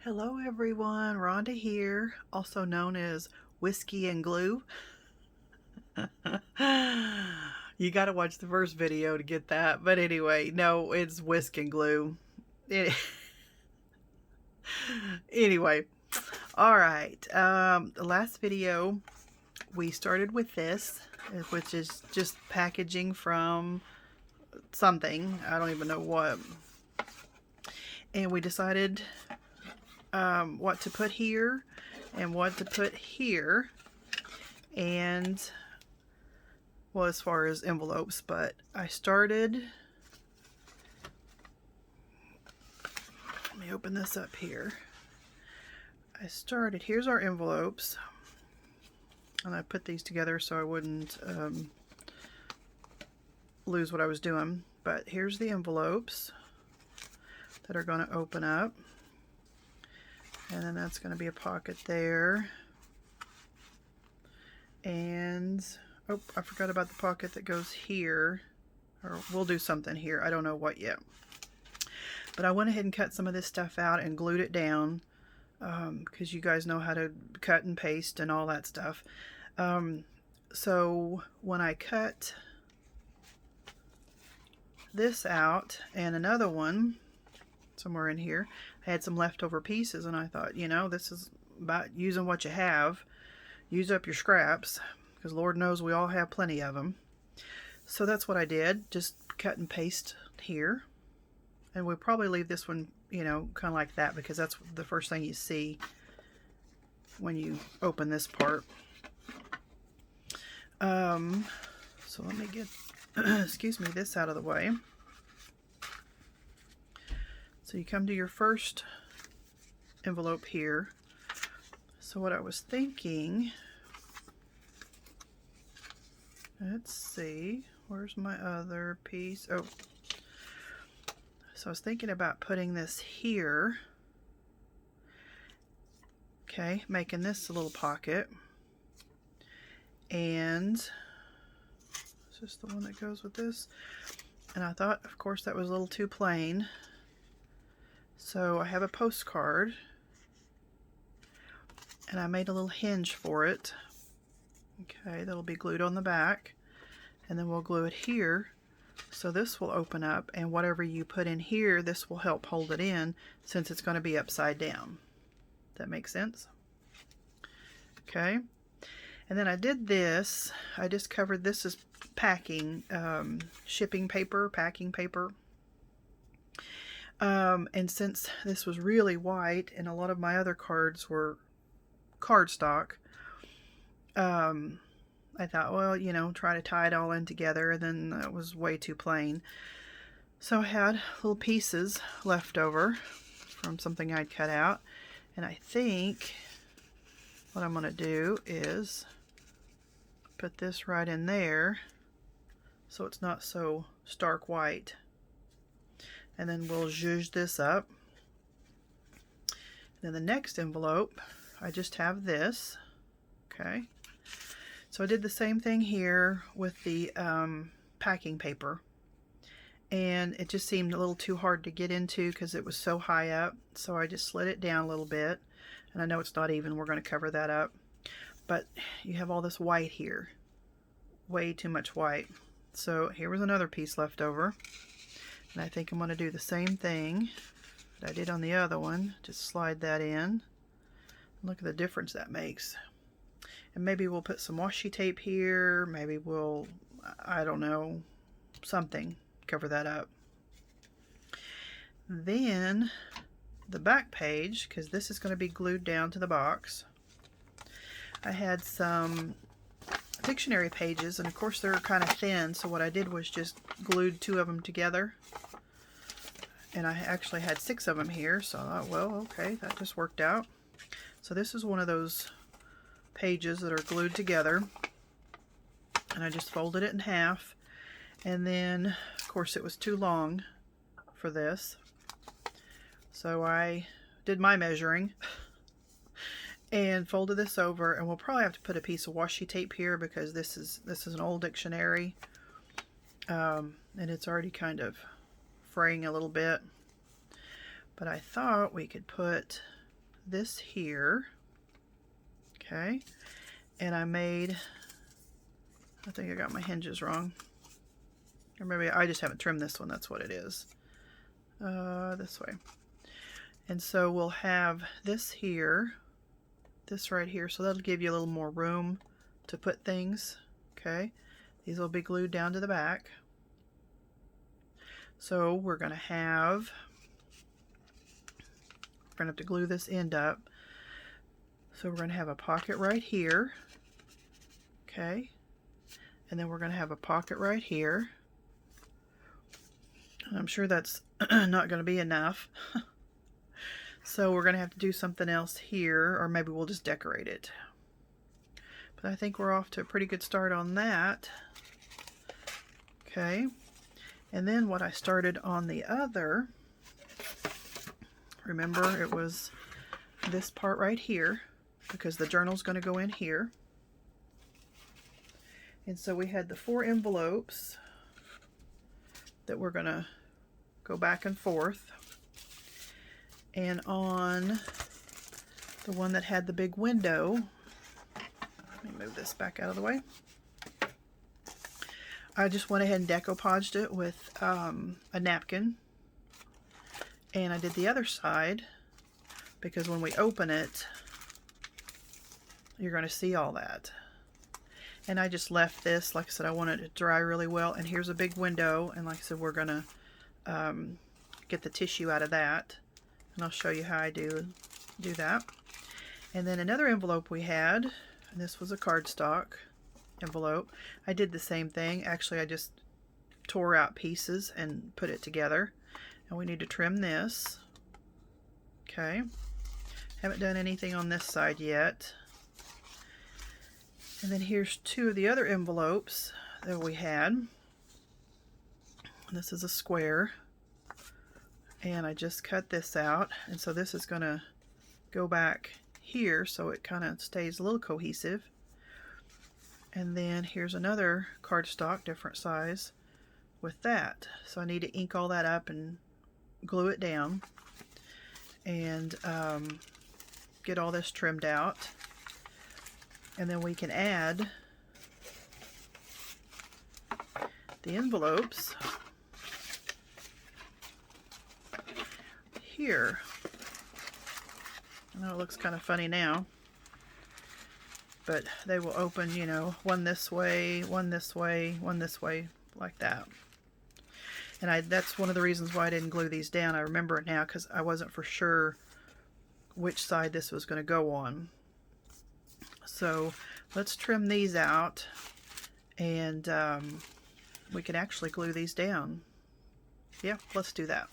Hello everyone, Rhonda here, also known as Whiskey and Glue. You gotta watch the first video to get that, but anyway, no, it's Whisk and Glue. Anyway, alright, the last video we started with this, which is just packaging from something, I don't even know what, and we decided what to put here and what to put here, and well, as far as envelopes, but I started, let me open this up here. Here's our envelopes, and I put these together so I wouldn't lose what I was doing, but here's the envelopes that are going to open up. And then that's going to be a pocket there. And, oh, I forgot about the pocket that goes here. Or we'll do something here. I don't know what yet. But I went ahead and cut some of this stuff out and glued it down. Because you guys know how to cut and paste and all that stuff. So when I cut this out and another one somewhere in here, I had some leftover pieces, and I thought, you know, this is about using what you have. Use up your scraps, because Lord knows we all have plenty of them. So that's what I did, just cut and paste here. And we'll probably leave this one, you know, kind of like that, because that's the first thing you see when you open this part. So let me get, excuse me, this out of the way. So you come to your first envelope here. So what I was thinking, let's see, where's my other piece? Oh, so I was thinking about putting this here. Okay, making this a little pocket. And is this the one that goes with this? And I thought, of course, that was a little too plain. So I have a postcard, and I made a little hinge for it. Okay, that'll be glued on the back, and then we'll glue it here. So this will open up, and whatever you put in here, this will help hold it in, since it's going to be upside down. That makes sense? Okay, and then I did this. I just covered this as packing, shipping paper, packing paper. And since this was really white and a lot of my other cards were cardstock, I thought, well, you know, try to tie it all in together, and then that was way too plain. So I had little pieces left over from something I'd cut out, and I think what I'm going to do is put this right in there so it's not so stark white. And then we'll zhuzh this up. And then the next envelope, I just have this. Okay. So I did the same thing here with the packing paper. And it just seemed a little too hard to get into because it was so high up. So I just slid it down a little bit. And I know it's not even. We're going to cover that up. But you have all this white here. Way too much white. So here was another piece left over. And I think I'm going to do the same thing that I did on the other one. Just slide that in. Look at the difference that makes. And maybe we'll put some washi tape here. Maybe we'll, I don't know, something. Cover that up. Then the back page, because this is going to be glued down to the box. I had some dictionary pages, and of course they're kind of thin, so what I did was just glued 2 of them together, and I actually had 6 of them here, so I thought, well, okay, that just worked out. So this is one of those pages that are glued together, and I just folded it in half, and then of course it was too long for this, so I did my measuring and folded this over, and we'll probably have to put a piece of washi tape here because this is an old dictionary, and it's already kind of fraying a little bit. But I thought we could put this here. Okay. And I think I got my hinges wrong. Or maybe I just haven't trimmed this one. That's what it is. This way. And so we'll have this here, this right here. So that'll give you a little more room to put things. Okay. These will be glued down to the back. So we're going to have to glue this end up. So we're going to have a pocket right here. Okay. And then we're going to have a pocket right here. And I'm sure that's not going to be enough. So we're going to have to do something else here, or maybe we'll just decorate it. But I think we're off to a pretty good start on that. Okay. And then what I started on the other, remember it was this part right here, because the journal's going to go in here. And so we had the 4 envelopes that we're going to go back and forth. And on the one that had the big window, let me move this back out of the way. I just went ahead and decoupaged it with a napkin. And I did the other side because when we open it, you're going to see all that. And I just left this, like I said, I wanted it to dry really well. And here's a big window. And like I said, we're going to get the tissue out of that. And I'll show you how I do that. And then another envelope we had, and this was a cardstock envelope. I did the same thing. Actually, I just tore out pieces and put it together. And we need to trim this. Okay. Haven't done anything on this side yet. And then here's 2 of the other envelopes that we had. This is a square. And I just cut this out. And so this is going to go back here so it kind of stays a little cohesive. And then here's another cardstock, different size, with that. So I need to ink all that up and glue it down. And get all this trimmed out. And then we can add the envelopes here. I know it looks kind of funny now, but they will open, you know, one this way, one this way, one this way, like that. And that's one of the reasons why I didn't glue these down. I remember it now because I wasn't for sure which side this was going to go on. So let's trim these out, and we can actually glue these down. Yeah, let's do that.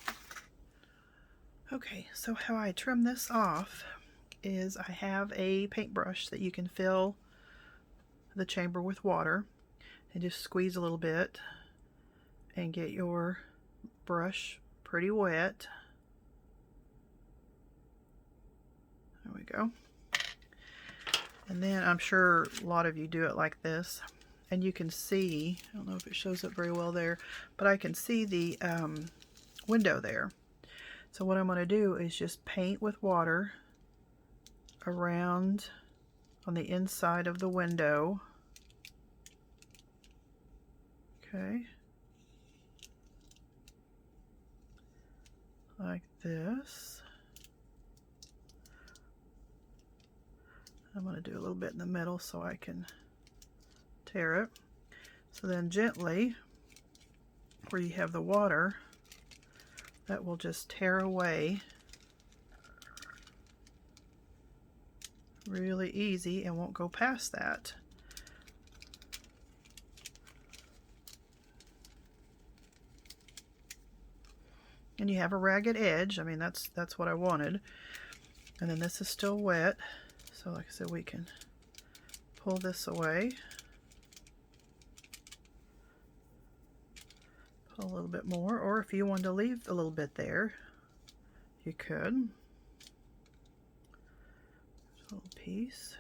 Okay, so how I trim this off is I have a paintbrush that you can fill the chamber with water and just squeeze a little bit and get your brush pretty wet. There we go. And then I'm sure a lot of you do it like this, and you can see, I don't know if it shows up very well there, but I can see the window there. So what I'm going to do is just paint with water around on the inside of the window. Okay. Like this. I'm going to do a little bit in the middle so I can tear it. So then gently, where you have the water, that will just tear away really easy and won't go past that. And you have a ragged edge. I mean, that's what I wanted. And then this is still wet. So like I said, we can pull this away. Pull a little bit more, or if you wanted to leave a little bit there, you could. Just a little piece.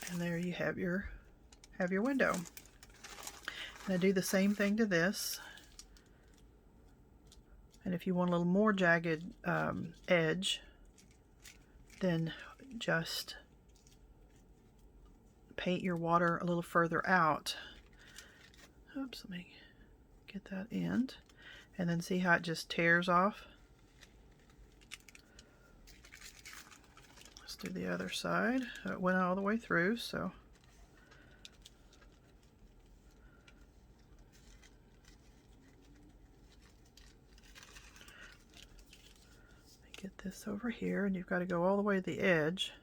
And there you have your window. And I do the same thing to this. And if you want a little more jagged edge, then just paint your water a little further out. Oops, let me get that end. And then see how it just tears off? Let's do the other side. It went all the way through, so. Get this over here, and you've got to go all the way to the edge.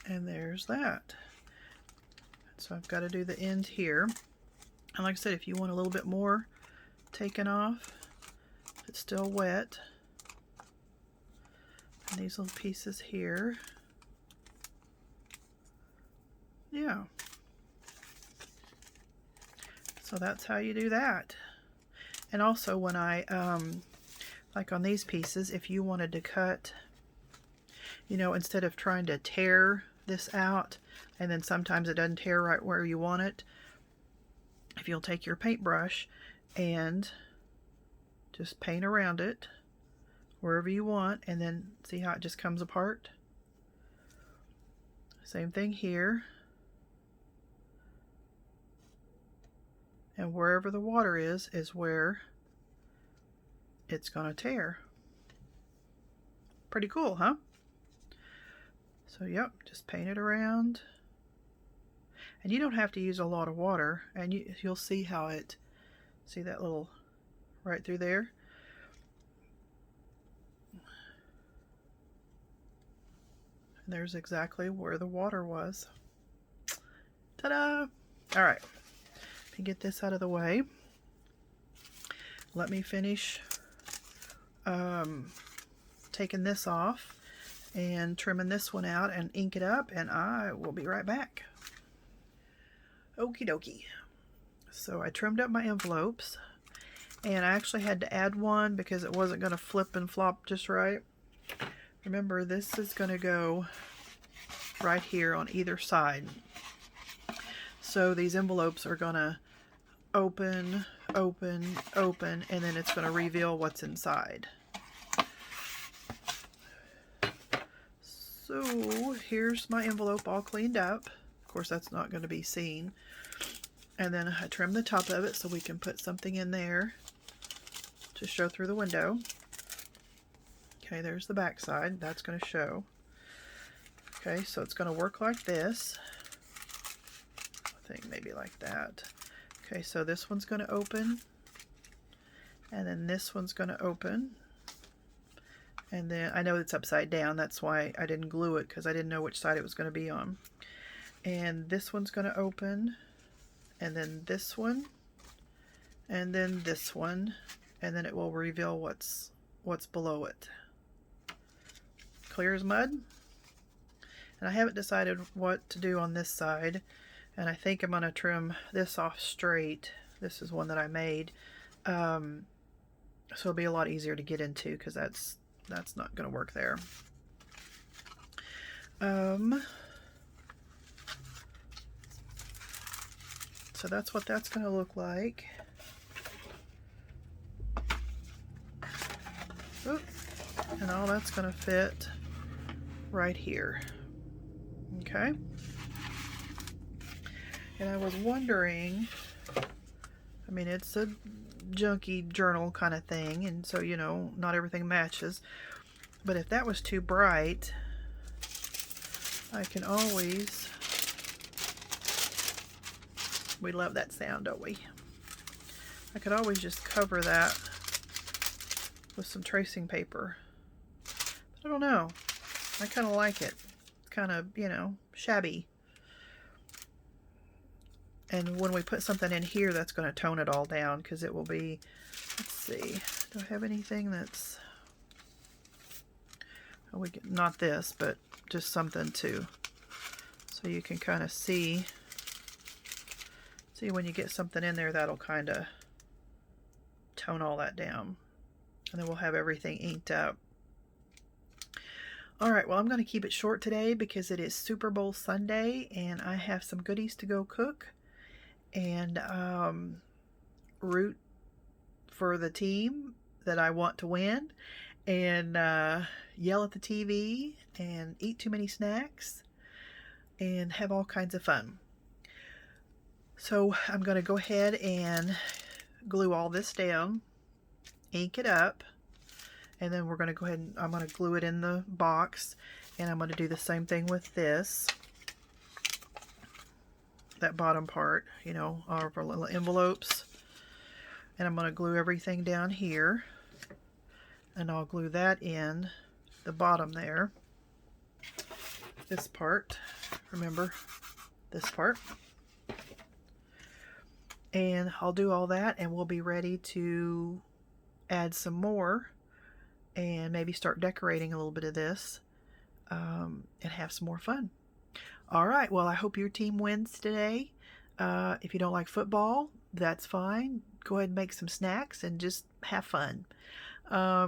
And there's that. So I've got to do the end here. And like I said, if you want a little bit more taken off, it's still wet. And these little pieces here. Yeah. So that's how you do that. And also when I, like on these pieces, if you wanted to cut, you know, instead of trying to tear this out, and then sometimes it doesn't tear right where you want it, if you'll take your paintbrush and just paint around it wherever you want, and then see how it just comes apart. Same thing here. And wherever the water is where it's going to tear. Pretty cool, huh? So, yep, just paint it around. And you don't have to use a lot of water. And you'll see how it, see that little, right through there? And there's exactly where the water was. Ta-da! All right. Let me get this out of the way. Let me finish taking this off and trimming this one out and ink it up, and I will be right back. Okie dokie. So I trimmed up my envelopes, and I actually had to add one because it wasn't going to flip and flop just right. Remember, this is going to go right here on either side. So these envelopes are going to open, open, open, and then it's going to reveal what's inside. So here's my envelope all cleaned up. Of course, that's not going to be seen. And then I trimmed the top of it so we can put something in there to show through the window. Okay, there's the back side. That's going to show. Okay, so it's going to work like this. I think maybe like that. Okay, so this one's going to open, and then this one's going to open, and then I know it's upside down. That's why I didn't glue it, because I didn't know which side it was going to be on. And this one's going to open, and then this one, and then this one, and then it will reveal what's below it. Clear as mud. And I haven't decided what to do on this side. And I think I'm going to trim this off straight. This is one that I made. So it'll be a lot easier to get into, because that's not going to work there. So that's what that's going to look like. Oop. And all that's going to fit right here. Okay. And I was wondering, I mean, it's a junky journal kind of thing, and so, you know, not everything matches. But if that was too bright, I can always, we love that sound, don't we? I could always just cover that with some tracing paper. But I don't know. I kind of like it. It's kind of, you know, shabby. And when we put something in here, that's going to tone it all down, because it will be, let's see, do I have anything that's, oh, not this, but just something too, so you can kind of see when you get something in there, that'll kind of tone all that down. And then we'll have everything inked up. All right, well, I'm going to keep it short today because it is Super Bowl Sunday, and I have some goodies to go cook. And root for the team that I want to win, and yell at the TV and eat too many snacks and have all kinds of fun. So I'm going to go ahead and glue all this down, ink it up, and then we're going to go ahead and I'm going to glue it in the box, and I'm going to do the same thing with this, that bottom part, you know, our little envelopes. And I'm going to glue everything down here, and I'll glue that in the bottom there, this part, remember this part, and I'll do all that, and we'll be ready to add some more and maybe start decorating a little bit of this and have some more fun. All right, well, I hope your team wins today. If you don't like football, that's fine. Go ahead and make some snacks and just have fun.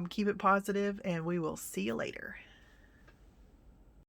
Keep it positive, and we will see you later.